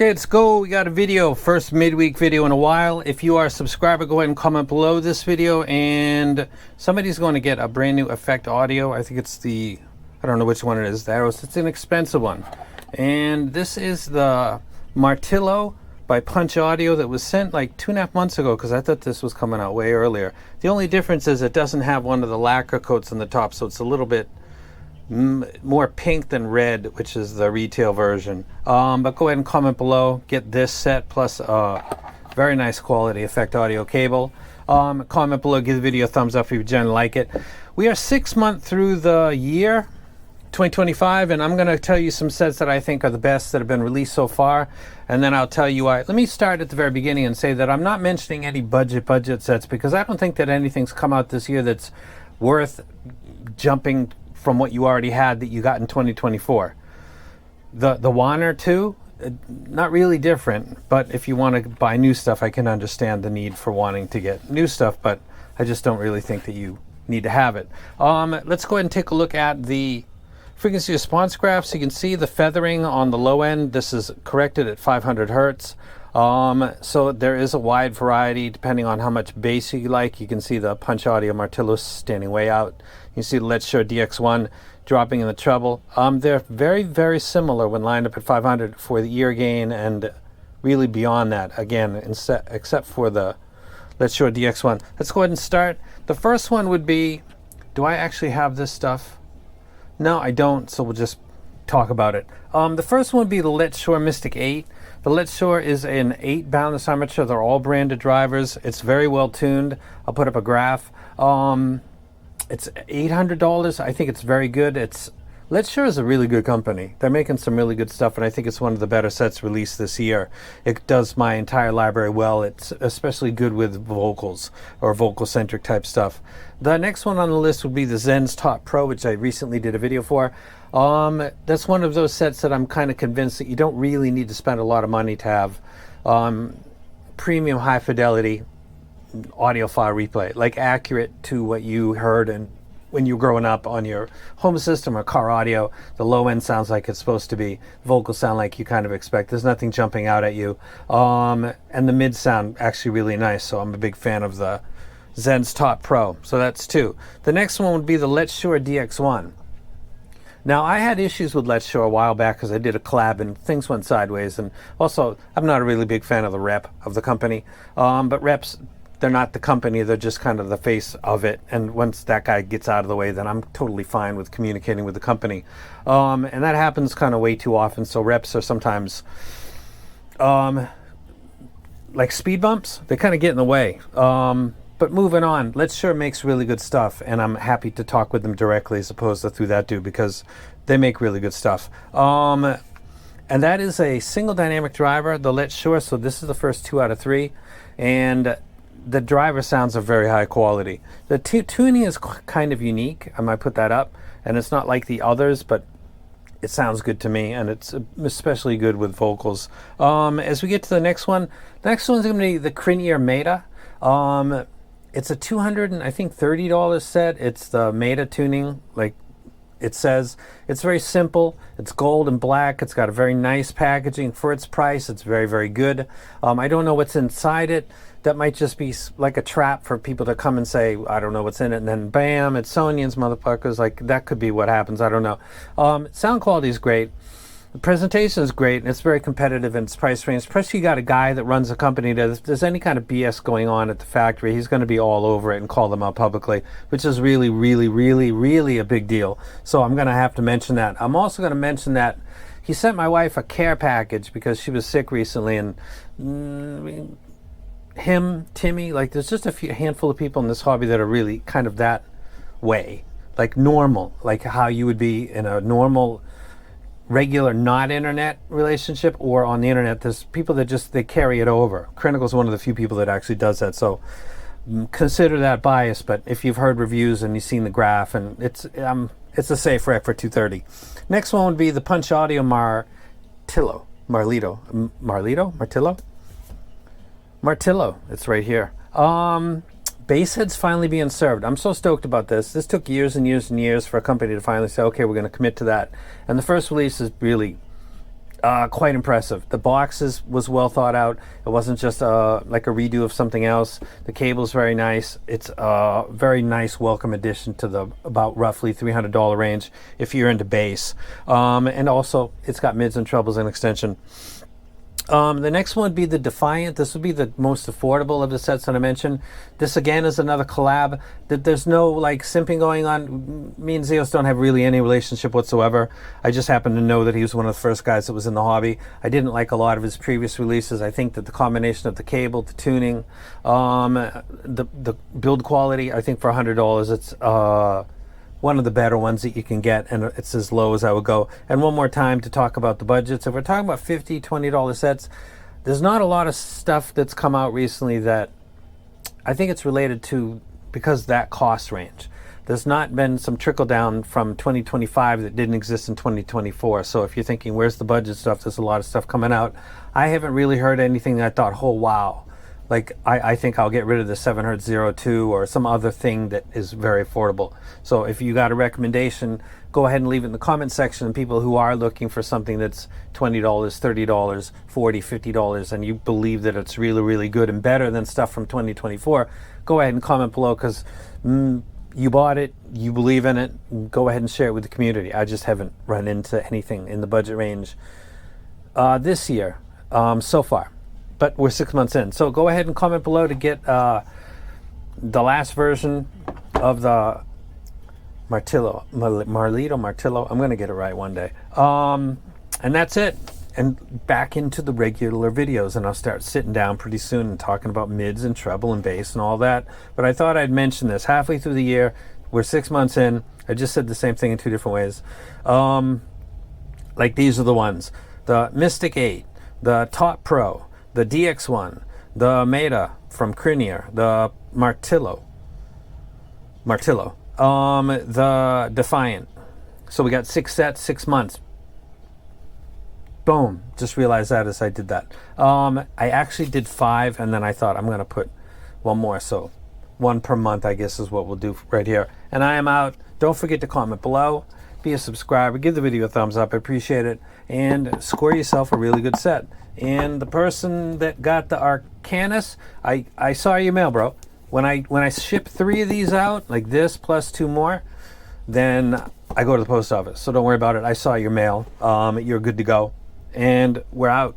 Okay, let's go. We got a video, first midweek video in a while. If you are a subscriber, go ahead and comment below this video, and somebody's going to get a brand new effect audio. I think it's the, I don't know which one it is. It's an expensive one. And this is the Martilo by Punch Audio that was sent like 2.5 months ago, because I thought this was coming out way earlier. The only difference is it doesn't have one of the lacquer coats on the top, so it's a little bit more pink than red, which is the retail version. But go ahead and comment below. Get this set plus very nice quality effect audio cable. Comment below, give the video a thumbs up if you generally like it. We are 6 months through the year 2025, and I'm going to tell you some sets that I think are the best that have been released so far, and then I'll tell you why. Let me start at the very beginning and say that I'm not mentioning any budget sets, because I don't think that anything's come out this year that's worth jumping from what you already had that you got in 2024. The one or two, not really different, but if you want to buy new stuff, I can understand the need for wanting to get new stuff, but I just don't really think that you need to have it. Let's go ahead and take a look at the frequency response graph. So you can see the feathering on the low end. This is corrected at 500 hertz. So there is a wide variety depending on how much bass you like. You can see the Punch Audio Martilo standing way out. You see the Let's Show DX1 dropping in the treble. They're very, very similar when lined up at 500 for the ear gain and really beyond that, again, except for the Let's Show DX1. Let's go ahead and start. The first one would be, do I actually have this stuff? No, I don't, so we'll just talk about it. The first one would be the Let's Show Mystic 8. The Let's Show is an 8 boundless armature. They're all branded drivers. It's very well tuned. I'll put up a graph. It's $800. I think it's very good. Let's Show is a really good company. They're making some really good stuff, and I think it's one of the better sets released this year. It does my entire library well. It's especially good with vocals or vocal-centric type stuff. The next one on the list would be the Zen's Top Pro, which I recently did a video for. That's one of those sets that I'm kind of convinced that you don't really need to spend a lot of money to have premium high fidelity audio file replay, like accurate to what you heard and when you were growing up on your home system or car audio. The low end sounds like it's supposed to be. Vocals sound like you kind of expect. There's nothing jumping out at you. And the mid sound actually really nice, so I'm a big fan of the Zen's Top Pro. So that's two. The next one would be the Let's Show DX1. Now, I had issues with Let's Show a while back because I did a collab and things went sideways. And also, I'm not a really big fan of the rep of the company. But reps, they're not the company, they're just kind of the face of it. And once that guy gets out of the way, then I'm totally fine with communicating with the company. And that happens kind of way too often. So reps are sometimes like speed bumps. They kind of get in the way. But moving on, Let's Show makes really good stuff, and I'm happy to talk with them directly as opposed to through that dude, because they make really good stuff. And that is a single dynamic driver, the Let's Show. So this is the first 2 out of 3. And the driver sounds are very high quality. The tuning is kind of unique. I might put that up. And it's not like the others, but it sounds good to me. And it's especially good with vocals. As we get to the next one, the next one's going to be the Crinier Meta. It's a $230 set. It's the Meta tuning, like it says. It's very simple. It's gold and black. It's got a very nice packaging for its price. It's very, very good. I don't know what's inside it. That might just be like a trap for people to come and say, I don't know what's in it, and then bam, it's Sony's motherfuckers. Like, that could be what happens. I don't know. Sound quality is great. The presentation is great, and it's very competitive in its price range. Especially you got a guy that runs a company that if there's any kind of BS going on at the factory, he's going to be all over it and call them out publicly, which is really, really, really, really a big deal. So I'm going to have to mention that. I'm also going to mention that he sent my wife a care package because she was sick recently, and Timmy, like there's just a handful of people in this hobby that are really kind of that way, like normal, like how you would be in a normal regular not internet relationship, or on the internet. There's people that just they carry it over. Critical is one of the few people that actually does that, so consider that bias. But if you've heard reviews and you've seen the graph, and it's a safe rec for $230. Next one would be the Punch Audio Martilo. It's right here. Bass heads finally being served. I'm so stoked about this. This took years and years and years for a company to finally say, okay, we're going to commit to that. And the first release is really quite impressive. The boxes was well thought out. It wasn't just like a redo of something else. The cable's very nice. It's a very nice welcome addition to the about roughly $300 range if you're into bass. And also, it's got mids and trebles and extension. The next one would be the Defiant. This would be the most affordable of the sets that I mentioned. This again is another collab. That there's no like simping going on. Me and Zeus don't have really any relationship whatsoever. I just happen to know that he was one of the first guys that was in the hobby. I didn't like a lot of his previous releases. I think that the combination of the cable, the tuning, the build quality, I think for $100 it's one of the better ones that you can get, and it's as low as I would go. And one more time to talk about the budgets. If we're talking about $50, $20 sets, there's not a lot of stuff that's come out recently that I think it's related to because that cost range. There's not been some trickle down from 2025 that didn't exist in 2024. So if you're thinking, where's the budget stuff? There's a lot of stuff coming out. I haven't really heard anything that I thought, oh, wow. Like, I think I'll get rid of the 702 or some other thing that is very affordable. So if you got a recommendation, go ahead and leave it in the comment section. And people who are looking for something that's $20, $30, $40, $50, and you believe that it's really, really good and better than stuff from 2024, go ahead and comment below, because you bought it, you believe in it, go ahead and share it with the community. I just haven't run into anything in the budget range this year so far. But we're 6 months in. So go ahead and comment below to get the last version of the Martilo. I'm going to get it right one day. And that's it. And back into the regular videos. And I'll start sitting down pretty soon and talking about mids and treble and bass and all that. But I thought I'd mention this. Halfway through the year, we're 6 months in. I just said the same thing in two different ways. Like these are the ones. The Mystic 8, the Top Pro, the DX1, the Meta from Crinier, the Martilo, the Defiant. So we got 6 sets, 6 months. Boom. Just realized that as I did that. I actually did 5, and then I thought I'm going to put one more. So 1 per month, I guess, is what we'll do right here. And I am out. Don't forget to comment below. Be a subscriber. Give the video a thumbs up. I appreciate it. And score yourself a really good set. And the person that got the Arcanus, I saw your mail, bro. When I ship 3 of these out, like this plus 2 more, then I go to the post office. So don't worry about it. I saw your mail. You're good to go. And we're out.